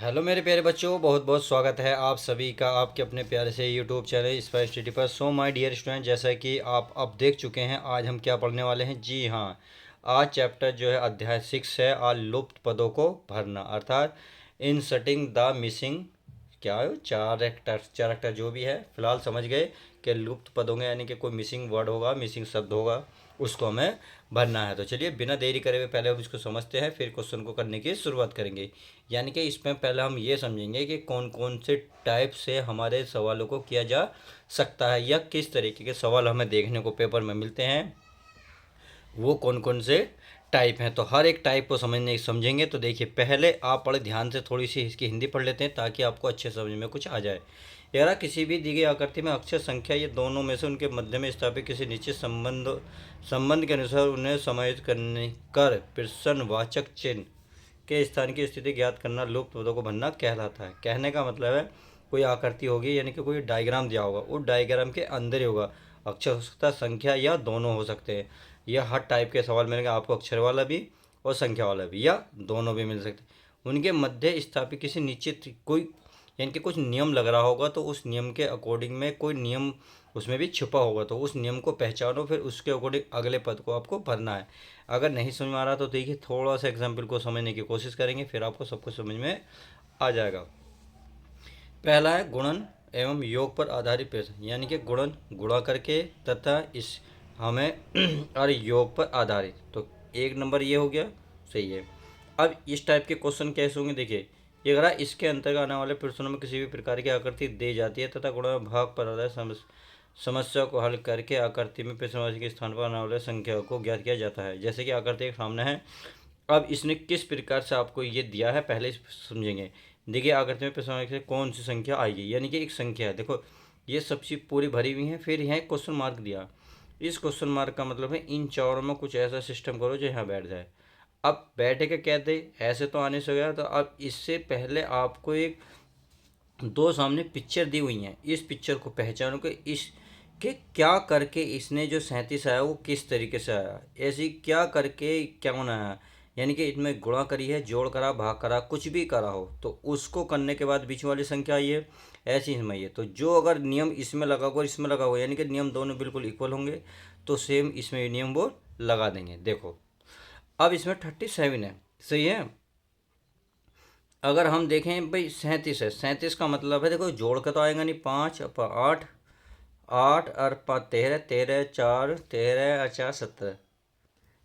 Hello मेरे प्यारे बच्चों, बहुत बहुत स्वागत है आप सभी का आपके अपने प्यारे से यूट्यूब चैनल स्पाइस स्टडी पर। सो माय डियर स्टूडेंट, जैसा कि आप अब देख चुके हैं, आज हम क्या पढ़ने वाले हैं। जी हाँ, आज चैप्टर जो है अध्याय 6 है, आज लुप्त पदों को भरना, अर्थात इंसर्टिंग द मिसिंग क्या है, चार एक्टर जो भी है। फिलहाल समझ गए कि लुप्त पद होंगे, यानी कि कोई मिसिंग वर्ड होगा, मिसिंग शब्द होगा, उसको हमें भरना है। तो चलिए बिना देरी करे हुए पहले हम इसको समझते हैं, फिर क्वेश्चन को करने की शुरुआत करेंगे। यानी कि इसमें पहले हम ये समझेंगे कि कौन कौन से टाइप से हमारे सवालों को किया जा सकता है, या किस तरीके के सवाल हमें देखने को पेपर में मिलते हैं, वो कौन कौन से टाइप हैं। तो हर एक टाइप को समझेंगे। तो देखिए, पहले आप पढ़े ध्यान से, थोड़ी सी इसकी हिंदी पढ़ लेते हैं ताकि आपको अच्छे समझ में कुछ आ जाए। यार, किसी भी दी गई आकृति में अक्षर संख्या ये दोनों में से उनके मध्य में स्थापित किसी निश्चित संबंध के अनुसार उन्हें समायोजित करने कर प्रश्नवाचक चिन्ह के स्थान की स्थिति ज्ञात करना लुप्त पदों को भरना कहलाता है। कहने का मतलब है, कोई आकृति होगी, यानी कि कोई डायग्राम दिया होगा, उस डायग्राम के अंदर ही होगा, अक्षर हो सकता है, संख्या, या दोनों हो सकते हैं। यह हर टाइप के सवाल मिलेंगे आपको, अक्षर वाला भी और संख्या वाला भी, या दोनों भी मिल सकते हैं। उनके मध्य स्थापित किसी निश्चित कोई, यानी कि कुछ नियम लग रहा होगा, तो उस नियम के अकॉर्डिंग में कोई नियम उसमें भी छुपा होगा, तो उस नियम को पहचानो, फिर उसके अकॉर्डिंग अगले पद को आपको भरना है। अगर नहीं समझ में आ रहा तो देखिए, थोड़ा सा एग्जाम्पल को समझने की कोशिश करेंगे, फिर आपको सब कुछ समझ में आ जाएगा। पहला है गुणन एवं योग पर आधारित प्रश्न, यानी कि गुणन गुणा करके तथा इस हमें और योग पर आधारित। तो एक नंबर ये हो गया, सही है। अब इस टाइप के क्वेश्चन कैसे होंगे, देखिए, ये अगर इसके अंतर्गत आने वाले प्रश्नों में किसी भी प्रकार की आकृति दे जाती है तथा गुणा भाग पर आधारित समस्या को हल करके आकृति में प्रश्नवाची के स्थान पर आने वाले संख्या को ज्ञात किया जाता है। जैसे कि आकृति एक सामने है, अब इसने किस प्रकार से आपको ये दिया है पहले समझेंगे। देखिए, आकृति में प्रश्न से कौन सी संख्या आएगी, यानी कि एक संख्या है, देखो ये सबसे पूरी भरी हुई है, फिर यहाँ एक क्वेश्चन मार्क दिया। इस क्वेश्चन मार्क का मतलब है इन चारों में कुछ ऐसा सिस्टम करो जो यहाँ बैठ जाए। अब बैठे के कहते ऐसे तो आने से गया, तो अब इससे पहले आपको एक दो सामने पिक्चर दी हुई हैं, इस पिक्चर को पहचानो कि इस कि क्या करके इसने जो 37 आया वो किस तरीके से आया, ऐसी क्या करके क्या होना आया, यानी कि इसमें गुणा करी है, जोड़ करा, भाग करा, कुछ भी करा हो, तो उसको करने के बाद बीच वाली संख्या आई है, ऐसी इसमें आई है। तो जो अगर नियम इसमें लगा हुआ इसमें लगा हुआ, यानी कि नियम दोनों बिल्कुल इक्वल होंगे, तो सेम इसमें नियम वो लगा देंगे। देखो, अब इसमें 37 है, सही है। अगर हम देखें भाई 37 है, 37 का मतलब है, देखो जोड़ का तो आएगा नहीं, 5 8 8 और 5 13, 13 4 13 4 17,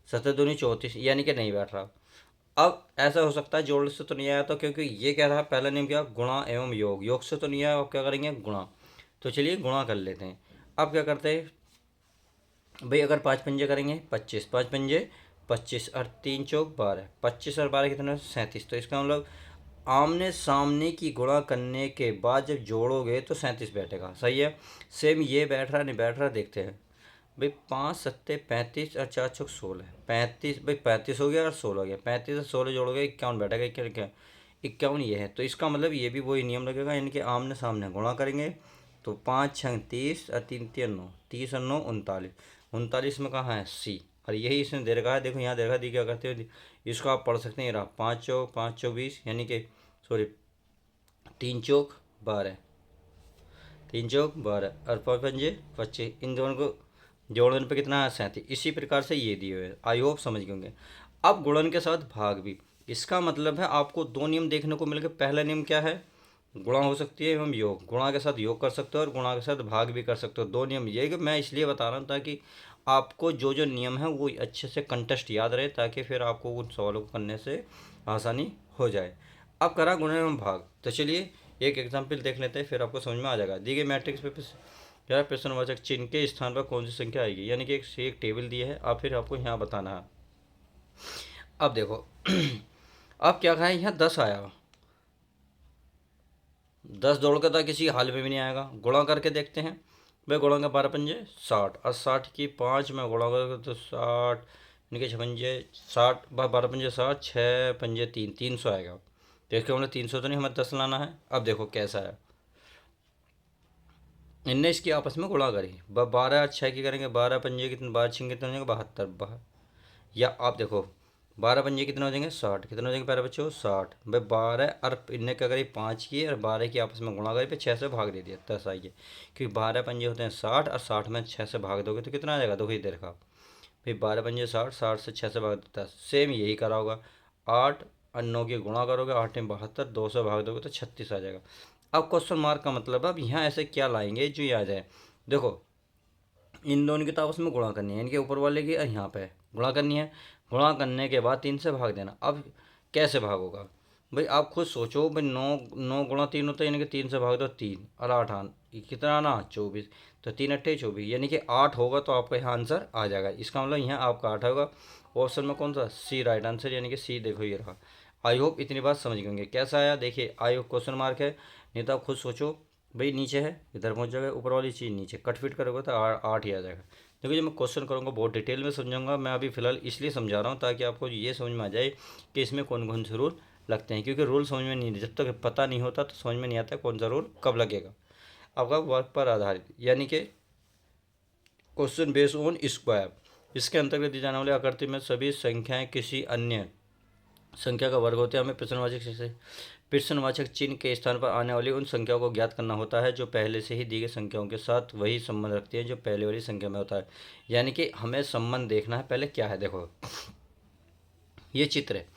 17 दूनी 34, यानी कि नहीं बैठ रहा। अब ऐसा हो सकता है जोड़ से तो नहीं आया, तो क्योंकि ये क्या था, पहला नियम क्या, गुणा एवं योग, योग से तो नहीं आया, अब क्या करेंगे, गुणा। तो चलिए गुणा कर लेते हैं। अब क्या करते हैं भाई, अगर 5 पंजे करेंगे 25, 5 पंजे 25 और 3 चौक 12, 25 और 12 कितना, 37। तो इसका मतलब आमने सामने की गुणा करने के बाद जब जोड़ोगे तो 37 बैठेगा, सही है। सेम ये बैठ रहा नहीं बैठ रहा, देखते हैं भाई। 5 सत्ते 35 और 4 चौक 16, 35 भाई, 35 हो गया और 16 हो गया, 35 और 16 जोड़ोगे 51 बैठेगा, 51 51 ये है। तो इसका मतलब ये भी वही नियम लगेगा, यानी कि आमने सामने गुणा करेंगे, तो 5 छंग 30 और 3 3 9, 30 और 9 39, 39 में कहाँ है, सी, और यही इसने दे रखा है, देखो यहाँ दे रखा, दी क्या करते हो, इसको आप पढ़ सकते हैं। रहा 5 चौक 20, यानी कि सॉरी 3 चौक 12, 3 चौक 12 और 5 पंजे 25, इन दोनों को जोड़ने पे कितना है, 37। इसी प्रकार से ये दिए हुए, आई होप समझ गए होंगे। अब गुणन के साथ भाग भी, इसका मतलब है आपको दो नियम देखने को मिल गए। पहला नियम क्या है, गुणा हो सकती है एवं योग, गुणा के साथ योग कर सकते हो और गुणा के साथ भाग भी कर सकते हो। दो नियम ये कि मैं इसलिए बता रहा हूँ ताकि आपको जो जो नियम है वो अच्छे से कंटेस्ट याद रहे, ताकि फिर आपको उन सवालों को करने से आसानी हो जाए। अब करा गुणन एवं भाग, तो चलिए एक एग्जाम्पल देख लेते हैं, फिर आपको समझ में आ जाएगा। दी गई मैट्रिक्स पे क्या प्रश्नवाचक चिन्ह के स्थान पर कौन सी संख्या आएगी, यानी कि एक टेबल दी है, अब फिर आपको यहाँ बताना है। अब देखो अब क्या कहा है, यहाँ 10 आया, 10 जोड़ के तो किसी हाल में भी नहीं आएगा। गुणा करके देखते हैं भाई, गुणा का 12 पंजे 60 और 60 की 5 में गुणा करोगे तो 60, यानी कि 6 पंजे 60, 12 पंजे 60, 6 पंजे 3, 300 आएगा। तो इसके मतलब 300 तो नहीं, हमें 10 लाना है। अब देखो कैसा है, इनने इसकी आपस में गुणा करी, 12 और 6 की करेंगे, 12 पंजे कितने, 12 छिंगे कितने, 72, या आप देखो 12 पंजे कितने हो जाएंगे 60, कितने हो जाएंगे प्यारे बच्चों 60। भाई 12 और इनने क्या करी 5 की और 12 की आपस में गुणा करी, पे 6 से भाग दे दिया 10 आइए, क्योंकि 12 पंजे होते हैं 60 और 60 में 6 से भाग दोगे तो कितना आ जाएगा, देखो ये देखा फिर 12 पंजे 60, 60 से 6 से भाग देता है, सेम यही करा होगा। 8 और 9 की गुणा करोगे, 8 में 72, 2 से भाग दोगे तो 36 आ जाएगा। अब क्वेश्चन मार्क का मतलब अब यहाँ ऐसे क्या लाएंगे जो ये आ जाए, देखो इन दोनों की तो आपस में गुणा करनी है, इनके ऊपर वाले की यहाँ पे गुणा करनी है, गुणा करने के बाद 3 से भाग देना। अब कैसे भाग होगा भाई, आप खुद सोचो भाई, 9 9 गुणा 3 होता है, यानी कि 3 से भाग दो 3 और 8 आन कितना आना 24, तो 3 अट्ठे 24, यानी कि 8 होगा तो आपका यहाँ आंसर आ जाएगा। इसका मतलब यहाँ आपका 8 होगा। ऑप्शन में कौन सा सी राइट आंसर, यानी कि सी देखो ये रहा। आई होप इतनी बात समझ गए होंगे। कैसा आया देखिए, आई होप क्वेश्चन मार्क है, नहीं तो आप खुद सोचो भाई, नीचे है इधर पहुंच जाएगा, ऊपर वाली चीज़ नीचे कट फिट करोगे तो 8 ही आ जाएगा। देखो जब मैं क्वेश्चन करूँगा बहुत डिटेल में समझाऊंगा, मैं अभी फिलहाल इसलिए समझा रहा हूँ ताकि आपको ये समझ में आ जाए कि इसमें कौन कौन से रूल लगते हैं, क्योंकि रूल समझ में नहीं, जब तक पता नहीं होता तो समझ में नहीं आता कौन सा रूल कब लगेगा। आपका वर्क पर आधारित, यानी कि क्वेश्चन बेस्ड ऑन स्क्वायर, इसके अंतर्गत दी जाने वाली आकृति में सभी संख्याएं किसी अन्य संख्या का वर्ग होते हैं। हमें प्रश्नवाचक चिन्ह के स्थान पर आने वाली उन संख्याओं को ज्ञात करना होता है जो पहले से ही दी गई संख्याओं के साथ वही संबंध रखती हैं जो पहले वाली संख्या में होता है। यानी कि हमें संबंध देखना है पहले क्या है। देखो ये चित्र है,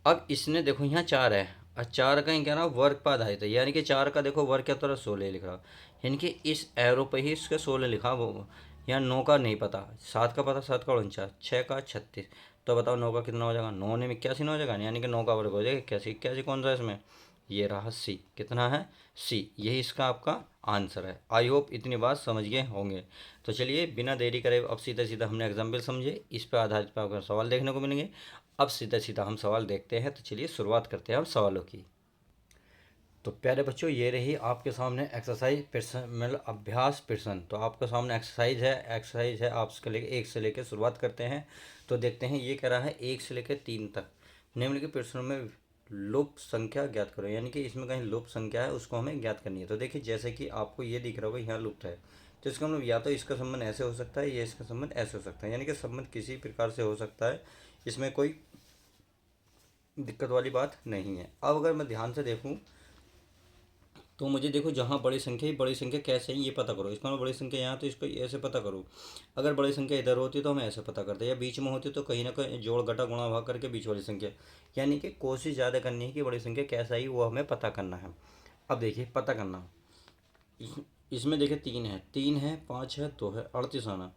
अब इसने देखो यहाँ 4 है और 4 का ही क्या ना वर्ग पर आधारित है, यानी कि 4 का देखो वर्ग क्या तरह 16 लिख रहा, यानी कि इस एरो पे ही इसका 16 लिखा। वो यहाँ 9 का नहीं पता, 7 का पता, 7 का 49, 6 का 36, तो बताओ 9 का कितना हो जाएगा, 9 ने 81 ना हो जाएगा, यानी कि 9 का वर्ग हो जाएगा 81। 81 कौन सा है इसमें, ये रहा सी, कितना है सी, यही इसका आपका आंसर है। आई होप इतनी बात समझ गए होंगे। तो चलिए बिना देरी करे अब सीधा सीधा हमने एग्जाम्पल समझे, इस पर आधारित पर आपको सवाल देखने को मिलेंगे। अब सीधा सीधा हम सवाल देखते हैं, तो चलिए शुरुआत करते हैं हम सवालों की। तो प्यारे बच्चों ये रही आपके सामने एक्सरसाइज प्रश्न, मतलब अभ्यास प्रश्न। तो आपके सामने एक्सरसाइज है, आप उसके लेके 1 से लेकर शुरुआत करते हैं। तो देखते हैं ये कह रहा है 1 से लेकर 3 तक निम्नलिखित प्रश्नों में लुप्त संख्या ज्ञात करो, यानी कि इसमें कहीं लुप्त संख्या है उसको हमें ज्ञात करनी है। तो देखिए जैसे कि आपको ये दिख रहा होगा यहाँ लुप्त है, तो इसका मतलब या तो इसका संबंध ऐसे हो सकता है या इसका संबंध ऐसे हो सकता है, यानी कि संबंध किसी प्रकार से हो सकता है, इसमें कोई दिक्कत वाली बात नहीं है। अब अगर मैं ध्यान से देखूं तो मुझे देखो जहाँ बड़ी संख्या ही बड़ी संख्या कैसे है ये पता करो, इसका मतलब बड़ी संख्या यहाँ तो इसको ऐसे पता करो। अगर बड़ी संख्या इधर होती तो हम ऐसे पता करते, या बीच में होती तो कहीं ना कहीं जोड़ घटा गुणा भाग करके बीच वाली संख्या, यानी कि कोशिश ज़्यादा करनी है कि बड़ी संख्या कैसा ही वो हमें पता करना है। अब देखिए पता करना, इसमें देखिए 3 है 5 है 2 है 38 आना,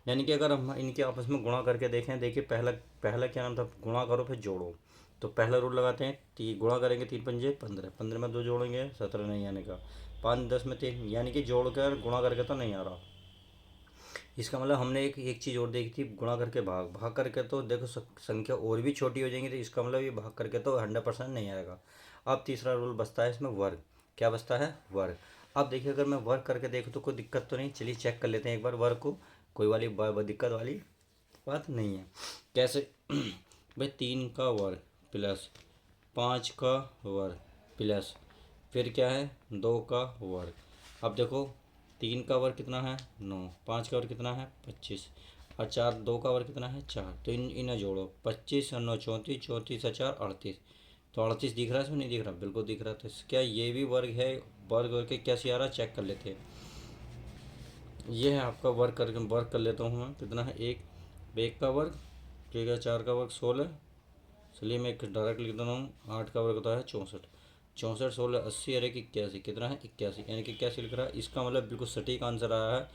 यानी कि अगर हम इनके आपस में गुणा करके देखें, देखिए पहला पहला क्या नाम था, गुणा करो फिर जोड़ो। तो पहला रूल लगाते हैं, गुणा करेंगे 3 पंजे 15, 15 में 2 जोड़ेंगे 17 नहीं आने का, 5 10 में 3, यानी कि जोड़ कर गुणा करके तो नहीं आ रहा। इसका मतलब हमने एक चीज़ और देखी थी, गुणा करके भाग, भाग करके तो देखो संख्या और भी छोटी हो जाएंगी, तो इसका मतलब ये भाग करके तो 100% नहीं आएगा। अब तीसरा रूल बचता है इसमें वर्ग, क्या बचता है वर्ग। अब देखिए अगर मैं वर्ग करके देखूँ तो कोई दिक्कत तो नहीं, चलिए चेक कर लेते हैं एक बार वर्ग को, कोई वाली दिक्कत वाली बात नहीं है। कैसे भाई 3 का वर्ग प्लस 5 का वर्ग प्लस फिर क्या है 2 का वर्ग। अब देखो 3 का वर्ग कितना है 9, 5 का वर्ग कितना है 25 और 4 2 का वर्ग कितना है 4, तो इन्हें जोड़ो 25 और 9 34, 34 और 4 38, तो 38 दिख रहा है इसमें, नहीं दिख रहा, बिल्कुल दिख रहा। तो क्या ये भी वर्ग है, वर्ग के कैसे आ रहा है चेक कर लेते हैं। ये है आपका वर्ग कर लेता हूँ मैं, कितना है 1 का वर्ग, ठीक है 4 का वर्ग 16, चलिए मैं डायरेक्ट लिख देता हूँ, 8 का वर्ग होता है 64, 64 16 80 और 81, कितना है 81, यानी कि 81 लिख रहा है। इसका मतलब बिल्कुल सटीक आंसर आया है।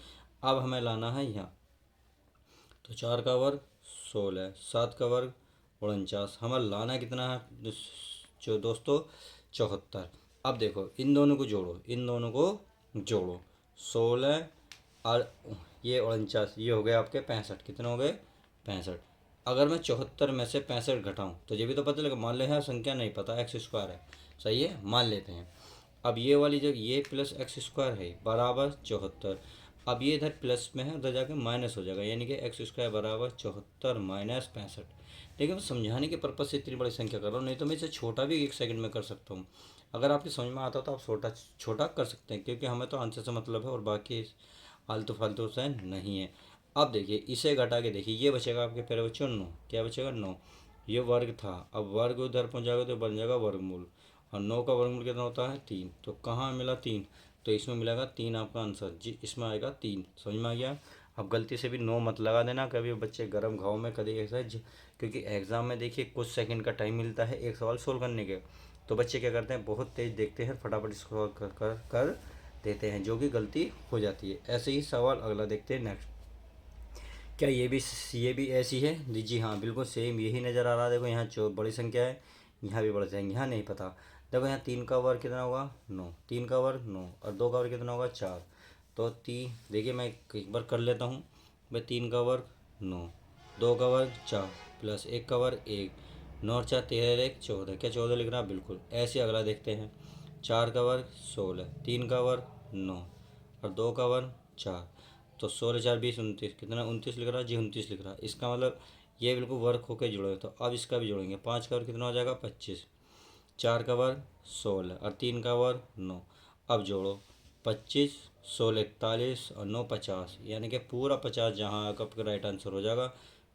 अब हमें लाना है यहाँ, तो 4 का वर्ग 16, 7 का वर्ग 49, हमें लाना कितना है जो दोस्तों 74। अब देखो इन दोनों को जोड़ो, इन दोनों को जोड़ो 16 और ये 49, ये हो गए आपके 65, कितने हो गए 65। अगर मैं 74 में से 65 घटाऊँ तो ये भी तो पता लगा, मान ले यहाँ संख्या नहीं पता, एक्स स्क्वायर है, सही है मान लेते हैं। अब ये वाली जब ये प्लस एक्स स्क्वायर है बराबर 74, अब ये इधर प्लस में है उधर जाके माइनस हो जाएगा, यानी कि एक्स स्क्वायर बराबर 74 माइनस 65। देखिए मैं समझाने के पर्पज़ से इतनी बड़ी संख्या कर रहा हूँ, नहीं तो मैं इसे छोटा भी 1 सेकंड में कर सकता हूँ। अगर आपकी समझ में आता हो तो आप छोटा छोटा कर सकते हैं, क्योंकि हमें तो आंसर से मतलब है और बाकी आलतू फालतू से नहीं है। अब देखिए इसे घटा के देखिए, ये बचेगा आपके प्यारे बच्चों 9, क्या बचेगा 9, ये वर्ग था, अब वर्ग उधर पहुँच जाएगा तो बन जाएगा वर्गमूल, और 9 का वर्गमूल कितना होता है 3, तो कहाँ मिला 3, तो इसमें मिलेगा 3 आपका आंसर जी, इसमें आएगा 3। समझ में आ गया। अब गलती से भी 9 मत लगा देना, कभी बच्चे गर्म घाव में कभी ऐसा क्योंकि एग्ज़ाम में देखिए कुछ सेकंड का टाइम मिलता है एक सवाल सोल्व करने के, तो बच्चे क्या करते हैं बहुत तेज़ देखते हैं, फटाफट इसको कर देते हैं, जो कि गलती हो जाती है। ऐसे ही सवाल अगला देखते हैं नेक्स्ट। क्या ये भी ऐसी है जी हाँ, बिल्कुल सेम यही नज़र आ रहा है। देखो यहाँ बड़ी संख्या है, यहाँ भी बड़ी संख्या, यहाँ नहीं पता। देखो यहाँ 3 का वर्ग कितना होगा 9, 3 का वर्ग 9, और 2 का वर्ग कितना होगा 4, तो देखिए मैं एक बार कर लेता हूँ भाई। 3 का वर्ग 9, 2 का वर्ग 4, प्लस 1 का वर्ग 1, 9 और 4 13 1 14, क्या 14 लिख रहा है बिल्कुल। ऐसे अगला देखते हैं। 4 का वर्ग 16, 3 का वर्ग 9 और 2 का वर्ग 4, तो 16 4 20 29, कितना 29 लिख रहा है जी, 29 लिख रहा है। इसका मतलब ये बिल्कुल वर्ग होकर जुड़े, तो अब इसका भी जोड़ेंगे। 5 का वर्ग कितना हो जाएगा 25, 4 का वर्ग 16 और 3 का वर्ग 9। अब जोड़ो 25 16 41 और 9 50, यानी कि पूरा 50 जहाँ आपका राइट आंसर हो जाएगा।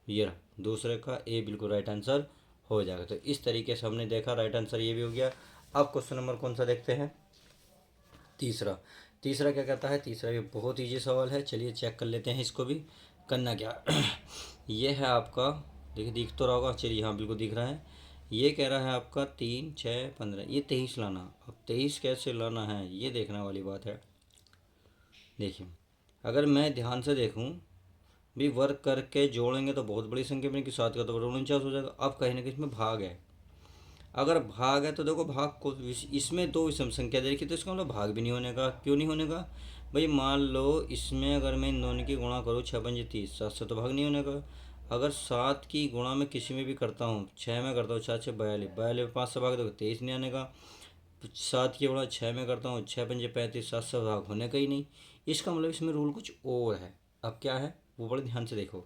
ये रहा दूसरे का ए बिल्कुल राइट आंसर हो जाएगा। तो इस तरीके से हमने देखा राइट आंसर ये भी हो गया। अब क्वेश्चन नंबर कौन सा देखते हैं, तीसरा। तीसरा क्या कहता है, तीसरा भी बहुत ईजी सवाल है, चलिए चेक कर लेते हैं इसको भी। करना क्या ये है आपका, देखिए दिख तो रहा होगा, चलिए हाँ बिल्कुल दिख रहा है। ये कह रहा है आपका 3 6 15, ये 23 लाना। अब 23 कैसे लाना है ये देखने वाली बात है। देखिए अगर मैं ध्यान से देखूँ भी, वर्क करके जोड़ेंगे तो बहुत बड़ी संख्या बनेगी, 7 का तो 49 हो जाएगा। अब कहीं ना कहीं इसमें भाग है, अगर भाग है तो देखो भाग को इसमें दो विषम संख्या दे रखी, तो इसका मतलब भाग भी नहीं होने का। क्यों नहीं होने का भाई, मान लो इसमें अगर मैं इन दोनों की गुणा करूँ 6 पंजे 30, 7 से तो भाग नहीं होने का। अगर 7 की गुणा में किसी में भी करता हूँ, 6 में करता हूँ 7 6 42, 42 5 से भाग, देखो 23 नहीं आने का। 7 की गुणा 6 में करता हूँ, 6 पंजे 35, 7 से भाग होने का ही नहीं। इसका मतलब इसमें रूल कुछ और है। अब क्या है वो बड़े ध्यान से देखो,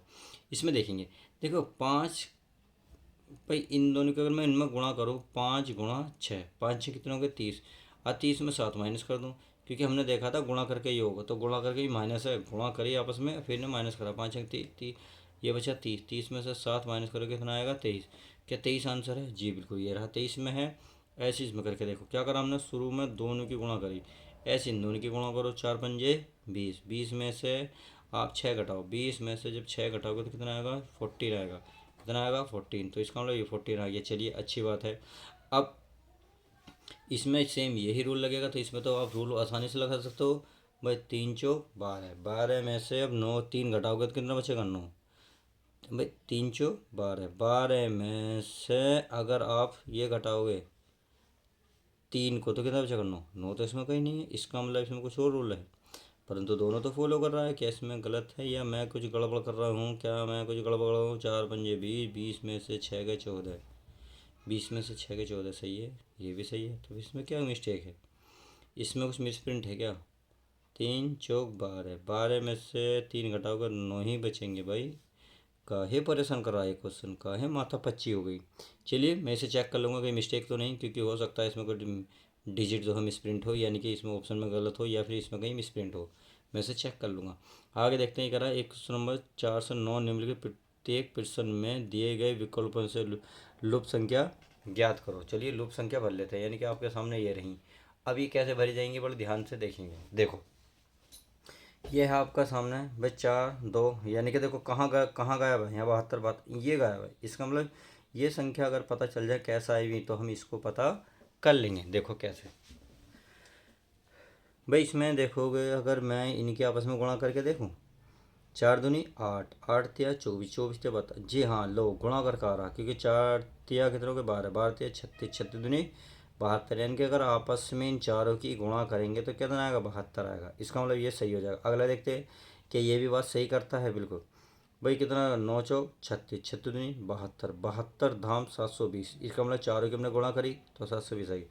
इसमें देखेंगे। देखो 5 भाई, इन दोनों को अगर मैं इनमें गुणा करूँ, 5 गुणा 6, 5 6 कितने हो गए 30, और 30 में 7 माइनस कर दूँ, क्योंकि हमने देखा था गुणा करके ही होगा, तो गुणा करके ही माइनस है, गुणा करिए आपस में, फिर ने माइनस करा, 5 6 30, ये बचा 30, 30 में से 7 माइनस करोगे कितना आएगा 23। क्या 23 आंसर है जी, बिल्कुल ये रहा 23 में है। ऐसे इसमें करके देखो क्या करा हमने, शुरू में दोनों की गुणा करी, ऐसे इन दोनों की गुणा करो, 4 पंजे 20, 20 में से आप 6 घटाओ, 20 में से जब 6 घटाओगे तो कितना आएगा 14 आएगा, कितना आएगा 14, तो इसका मतलब ये 14 आ गया। चलिए अच्छी बात है। अब इसमें सेम यही रूल लगेगा, तो इसमें तो आप रूल आसानी से लगा सकते हो भाई। 3 चौक 12, 12 में से अब 9 3 घटाओगे तो कितना बचेगा 9, भाई 3 चौक 12, 12 में से अगर आप ये घटाओगे 3 को तो कितना बचेगा 9, 9 तो इसमें कहीं नहीं है। इसका मतलब इसमें कुछ और रूल है, परंतु दोनों तो फॉलो कर रहा है। क्या इसमें गलत है या मैं कुछ गड़बड़ कर रहा हूँ, क्या मैं कुछ गड़बड़ कर रहा हूँ। 4 पंजे 20, 20 में से 6 गए 14, 20 में से 6 के 14 सही है, ये भी सही है। तो इसमें क्या मिस्टेक है, इसमें कुछ मिसप्रिंट है क्या। 3 चौक 12, 12 में से 3 घटाओगे 9 ही बचेंगे भाई। काहे परेशान कर रहा है क्वेश्चन, काहे माथा पच्ची हो गई। चलिए मैं इसे चेक कर लूँगा, कोई मिस्टेक तो नहीं, क्योंकि हो सकता है इसमें कोई डिजिट जो है मिसप्रिंट हो, यानी कि इसमें ऑप्शन में गलत हो या फिर इसमें कहीं मिसप्रिंट हो। मैं इसे चेक कर लूँगा। आगे देखते हैं। करा एक क्वेश्चन नंबर 4 से 9 निम्नलिखित प्रत्येक प्रश्न में दिए गए विकल्पों से लुप्त संख्या ज्ञात करो। चलिए लुप्त संख्या भर लेते हैं, यानी कि आपके सामने ये रही। अब ये कैसे भरी जाएंगी बड़े ध्यान से देखेंगे। देखो ये है आपका सामने भाई 4 2, यानी कि देखो कहाँ गायब है, यहाँ 72 बात ये गायब है। इसका मतलब ये संख्या अगर पता चल जाए कैसा आई हुई, तो हम इसको पता कर लेंगे। देखो कैसे भाई, इसमें देखोगे अगर मैं इनके आपस में गुणा करके देखूँ, 4 दूनी 8, 8 तिया 24, 24 तिया बता जी हाँ, लो गुणा करके आ रहा, क्योंकि 4 तिया कितने हो गए 12, 12 तिया 36, 36 दूनी 72, यानी कि अगर आपस में इन चारों की गुणा करेंगे तो कितना आएगा 72 आएगा। इसका मतलब ये सही हो जाएगा। अगला देखते हैं कि ये भी बात सही करता है बिल्कुल। भाई कितना 9 चौक 36, 36 दूनी 72, 72 धाम 720, इसका मतलब चारों की हमने गुणा करी तो 720 आई।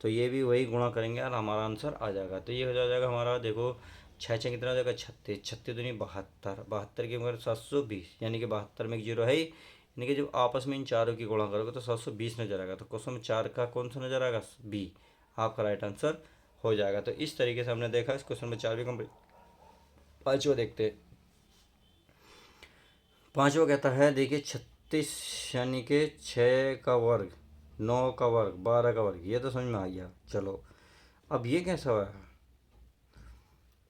तो ये भी वही गुणा करेंगे और हमारा आंसर आ जाएगा। तो ये हो जाएगा हमारा, देखो 6 6 कितना हो जाएगा 36, 36 दूनी 72, 72 की मगर 720, यानी कि 72 में एक जीरो है ही, यानी कि जब आपस में इन चारों की गुणा करोगे तो 720 नजर आएगा। तो क्वेश्चन में 4 का कौन सा नजर आएगा, बी आपका राइट आंसर हो जाएगा। तो इस तरीके से हमने देखा इस क्वेश्चन में 4 भी कंप्लीट। पाँचवा देखते हैं। पांचवा कहता है देखिए 36 यानी कि 6 का वर्ग, 9 का वर्ग, 12 का वर्ग, ये तो समझ में आ गया। चलो अब ये कैसा हुआ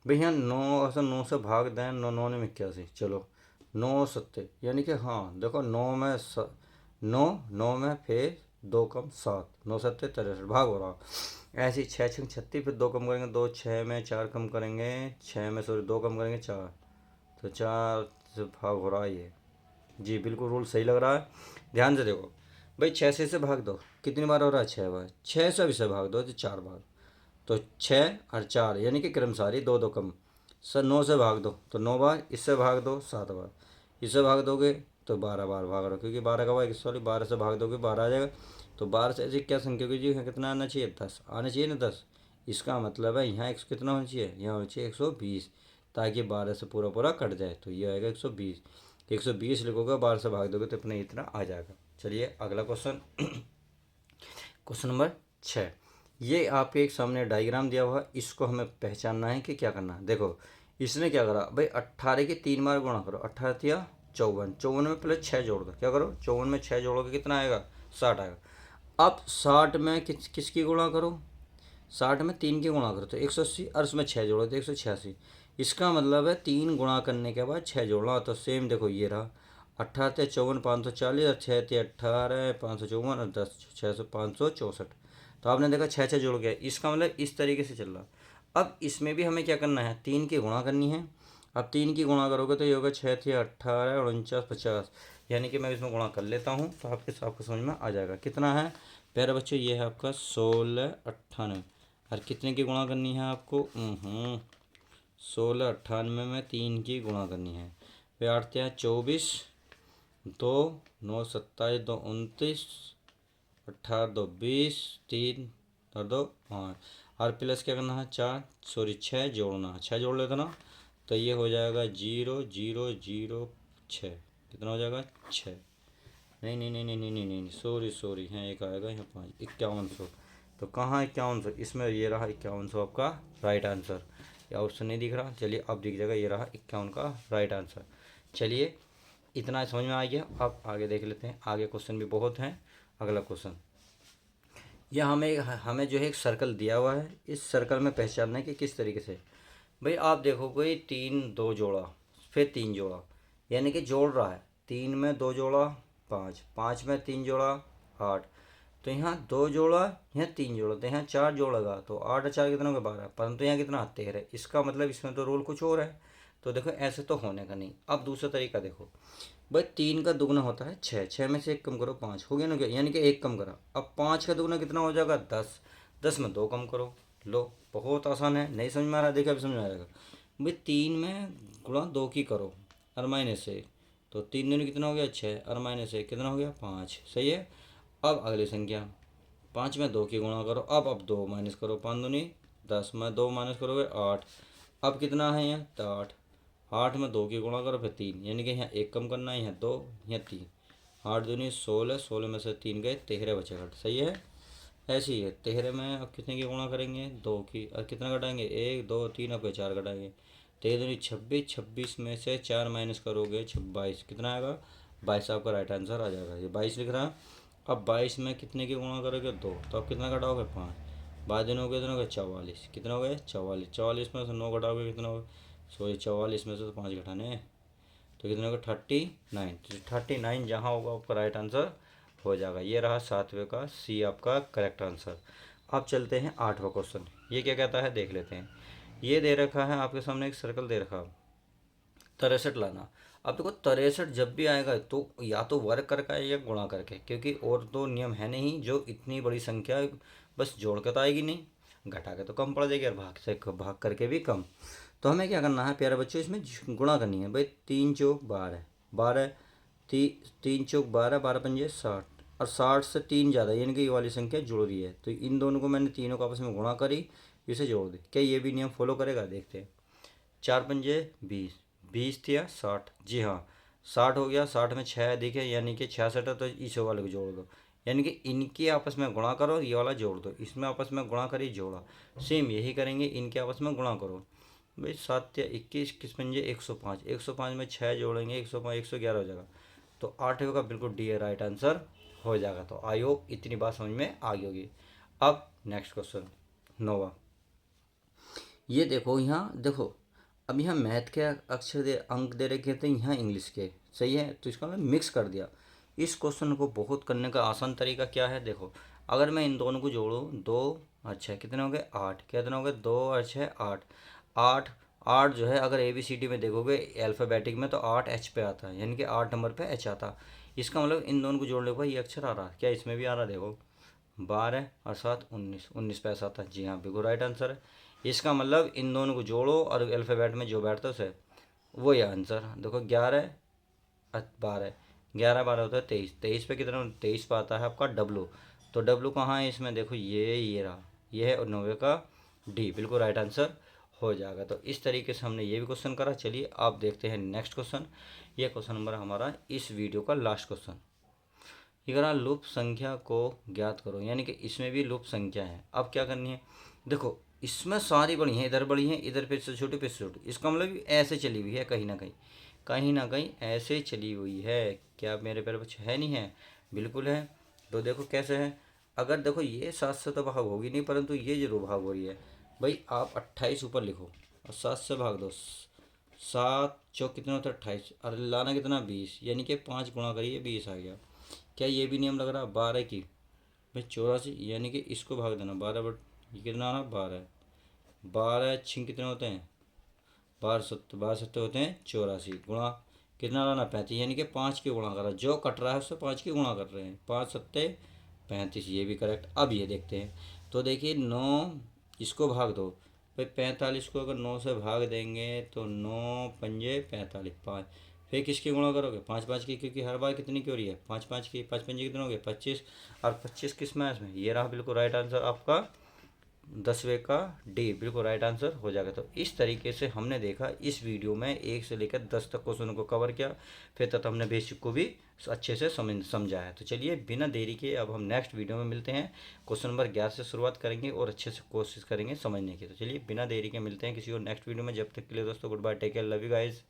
भैया, 9 से भाग दें, 9 9 में 81। चलो 9 7 यानी कि हाँ देखो 9 में फिर 2 कम 7, 9 7 63 भाग हो रहा। ऐसे ही 6 6 36, फिर 2 कम करेंगे 2, 6 में 4 कम करेंगे, 6 में सॉरी 2 कम करेंगे 4, तो 4 से भाग हो रहा है ये। जी बिल्कुल रूल सही लग रहा है। ध्यान से देखो भाई, 6 से भाग दो, कितनी बार हो रहा है 6 बार, 6 से भी से भाग दो तो 4 बार, तो 6 और 4 यानी कि क्रमसारी 2 2 कम। सर 9 से भाग दो तो 9 बार, इससे भाग दो 7 बार, इससे भाग दोगे तो 12 बार भाग रहा हो, क्योंकि 12 का भाग सॉरी 12 से भाग दोगे 12 आ जाएगा। तो 12 से ऐसी क्या संख्या होगी जी, यहाँ कितना आना चाहिए 10 आना चाहिए ना 10। इसका मतलब है यहाँ कितना होना चाहिए, यहाँ होना चाहिए 120, ताकि 12 से पूरा पूरा कट जाए, तो ये आएगा 120। 120 लिखोगे 12 से भाग दोगे तो अपने इतना आ जाएगा। चलिए अगला क्वेश्चन, क्वेश्चन नंबर 6। ये आपके एक सामने डायग्राम दिया हुआ है, इसको हमें पहचानना है कि क्या करना है। देखो इसने क्या करा भाई, 18 के 3 बार गुणा करो, 18 या 54, 54 में पहले 6 जोड़ दो, क्या करो 54 में 6 जोड़ोगे कितना आएगा 60 आएगा। अब 60 में किसकी गुणा करो, 60 में 3 की गुणा करो तो 180, और उसमें 6 जोड़ो तो 186। इसका मतलब है 3 गुणा करने के बाद 6 जोड़ना। तो सेम देखो ये रहा, 18 54 540, और 6 18 554, और 10 600 564। तो आपने देखा 6 6 जुड़ गया, इसका मतलब इस तरीके से चल रहा। अब इसमें भी हमें क्या करना है, 3 की गुणा करनी है। अब 3 की गुणा करोगे तो ये होगा 6 18 और 49 50, यानी कि मैं इसमें गुणा कर लेता हूँ तो आपको समझ में आ जाएगा कितना है। प्यारे बच्चों ये है आपका 1698, और कितने की गुणा करनी है आपको, 1698 में 3 की गुणा करनी है। वे 8 24, 2 9 27 2 29, 18 2 20, 3 और 2 5, और प्लस क्या करना है 4 सॉरी 6 जोड़ना है, 6 जोड़ लेते ना, तो ये हो जाएगा 0006, कितना हो जाएगा 6, नहीं नहीं नहीं नहीं नहीं नहीं नहीं सॉरी हैं, एक आएगा यहाँ 5, 5100। तो कहाँ 5100, इसमें ये रहा 5100 आपका राइट आंसर। या ऑप्शन नहीं दिख रहा, चलिए अब दिख जाएगा, ये रहा 51 का राइट आंसर। चलिए इतना समझ में आ गया, अब आगे देख लेते हैं, आगे क्वेश्चन भी बहुत हैं। अगला क्वेश्चन, यह हमें जो है एक सर्कल दिया हुआ है, इस सर्कल में पहचानना है कि किस तरीके से। भाई आप देखो कोई 3 2 जोड़ा, फिर 3 जोड़ा, यानी कि जोड़ रहा है, 3 में 2 जोड़ा 5, 5 में 3 जोड़ा 8, तो यहाँ 2 जोड़ा, यहाँ 3 जोड़ा, तो यहाँ 4 जोड़ेगा, तो 8 और 4 कितना होगा 12, परंतु यहाँ कितना 13। इसका मतलब इसमें तो रूल कुछ और है, तो देखो ऐसे तो होने का नहीं। अब दूसरा तरीका देखो भाई, 3 का दुगना होता है 6, 6 में से 1 कम करो 5 हो गया ना, क्या यानी कि 1 कम करा। अब 5 का दुगना कितना हो जाएगा 10, 10 में 2 कम करो, लो बहुत आसान है, नहीं समझ में आ रहा, देखा अभी समझ में आएगा। भाई 3 में गुणा 2 की करो और माइनस से, तो 3 दूनी कितना हो गया 6, और माइनस से कितना हो गया 5, सही है। अब अगली संख्या 5 में 2 की गुणा करो, अब 2 माइनस करो, 5 दूनी 10 में 2 माइनस करोगे 8, अब कितना है यहाँ तो 8, 8 में 2 की गुणा करो फिर 3, यानी कि यहाँ 1 कम करना है, यहाँ 2 यहाँ 3, 8 दूनी 16, 16 में से 3 गए 13 बचेगा, सही है। ऐसे ही है 13 में अब कितने की गुणा करेंगे 2 की, और कितना घटाएंगे 1 2 3, अब 4 घटाएंगे, 13 दूनी 26, 26 में से 4 माइनस करोगे 22, कितना आएगा 22, आपका राइट आंसर आ जाएगा, ये 22 लिख रहा है। अब 22 में कितने की गुणा करोगे 2, तो अब कितना घटाओगे 5, 22 दिन हो गए, कितना हो गया 44, कितना हो गया 44, 44 में से 9 घटाओगे कितना होगा, सॉरी 44 में से तो 5 घटाने हैं, तो कितना होगा 39, तो 39 जहाँ होगा आपका राइट आंसर हो जाएगा। ये रहा 7वें का सी आपका करेक्ट आंसर। अब चलते हैं 8वां क्वेश्चन, ये क्या कहता है देख लेते हैं। ये दे रखा है आपके सामने, एक सर्कल दे रखा, 63 लाना। अब देखो 63 जब भी आएगा तो या तो वर्ग करके आए या गुणा करके, क्योंकि और तो नियम है नहीं जो इतनी बड़ी संख्या बस जोड़ के तो आएगी नहीं, घटा के तो कम पड़ जाएगी, और भाग करके भी कम। तो हमें क्या करना है प्यारे बच्चों, इसमें गुणा करनी है भाई, 3 चौक 12, 12 3 चौक 12, 12 पंजे 60, और 60 से 3 ज़्यादा, यानी कि ये वाली संख्या जुड़ रही है, तो इन दोनों को मैंने तीनों को आपस में गुणा करी, इसे जोड़ दी, क्या ये भी नियम फॉलो करेगा देखते हैं। 4 पंजे 20, 20 थिया 60, जी हाँ 60 हो गया, 60 में 6 अधिक है यानी कि 66 है, तो इस वाले को जोड़ दो, यानी कि इनके आपस में गुणा करो, ये वाला जोड़ दो, इसमें आपस में गुणा करी जोड़ा, सेम यही करेंगे, इनके आपस में गुणा करो भाई, 7 या 21, 21 पंजे 105, 105 में 6 जोड़ेंगे 105, 111 हो जाएगा, तो 8वें का बिल्कुल डी राइट आंसर हो जाएगा। तो आई होप इतनी बात समझ में आ गई होगी। अब नेक्स्ट क्वेश्चन 9वां। ये देखो यहाँ देखो, अब यहाँ मैथ के अक्षर दे अंक दे रखे थे, यहाँ इंग्लिश के, सही है। तो इसका मैं मिक्स कर दिया। इस क्वेश्चन को बहुत करने का आसान तरीका क्या है, देखो अगर मैं इन दोनों को जोड़ूँ, 2 और 6 कितने हो गए 8, कितने हो गए 2 और 6 8, 8 8 जो है अगर ABCD में देखोगे अल्फ़ाबेटिक में तो 8 H पे आता है, यानी कि 8 नंबर पे H आता है। इसका मतलब इन दोनों को जोड़ने पर ये अक्षर आ रहा है, क्या इसमें भी आ रहा है, देखो 12 और 7 19, 19 पे ऐसा आता है। जी हाँ बिल्कुल राइट आंसर है। इसका मतलब इन दोनों को जोड़ो और अल्फ़ाबेट में जो बैठता है उसे वही आंसर। देखो 11 12, 11 12 होता है 23, 23 पे कितना 23 पे आता है आपका W। तो W कहाँ है इसमें, देखो ये रहा, ये है। और 9वें का डी बिल्कुल राइट आंसर हो जाएगा। तो इस तरीके से हमने ये भी क्वेश्चन करा। चलिए आप देखते हैं नेक्स्ट क्वेश्चन। ये क्वेश्चन नंबर हमारा इस वीडियो का लास्ट क्वेश्चन। ये करा लुप्त संख्या को ज्ञात करो, यानी कि इसमें भी लुप्त संख्या है। अब क्या करनी है, देखो इसमें सारी बड़ी हैं, इधर बड़ी हैं, इधर पे से छोटी पे से छोटी। इसका मतलब ऐसे चली हुई है, कहीं ना कहीं, कहीं ना कहीं ऐसे चली हुई है। क्या मेरे पैर बच्चे है, नहीं है, बिल्कुल है। तो देखो कैसे है, अगर देखो ये 7 से तो भाग होगी नहीं, परंतु ये जरूर भाग हो रही है। भाई आप 28 ऊपर लिखो और 7 से भाग दो, 7 चौक कितना होता है 28, और लाना कितना 20, यानी कि 5 गुणा करिए 20 आ गया। क्या ये भी नियम लग रहा 12 की, भाई 84, यानी कि इसको भाग देना 12 बट ये कितना आना 12, 12 छिंग कितने होते हैं 12 सत्ते होते हैं 84, गुणा कितना लाना 35, यानी कि 5 की गुणा करा, जो कट रहा है उससे 5 की गुणा कर रहे हैं, 5 सत्ते 35, ये भी करेक्ट। अब ये देखते हैं, तो देखिए 9 इसको भाग दो, भाई 45 को अगर 9 से भाग देंगे तो 9 पंजे 45, 5, फिर किसकी गुणा करोगे 5 5 की, क्योंकि हर बार कितनी की हो रही है 5 5 की, 5 पंजे कितने हो गए 25, और 25 किस में है इसमें, ये रहा बिल्कुल राइट आंसर आपका 10वें का डी बिल्कुल राइट आंसर हो जाएगा। तो इस तरीके से हमने देखा इस वीडियो में 1 से लेकर 10 तक क्वेश्चन को कवर किया, फिर तक हमने बेसिक को भी अच्छे से समझा है। तो चलिए बिना देरी के अब हम नेक्स्ट वीडियो में मिलते हैं। क्वेश्चन नंबर 11 से शुरुआत करेंगे और अच्छे से कोशिश करेंगे समझने की। तो चलिए बिना देरी के मिलते हैं किसी और नेक्स्ट वीडियो में। जब तक के लिए दोस्तों good bye, take care, love you guys.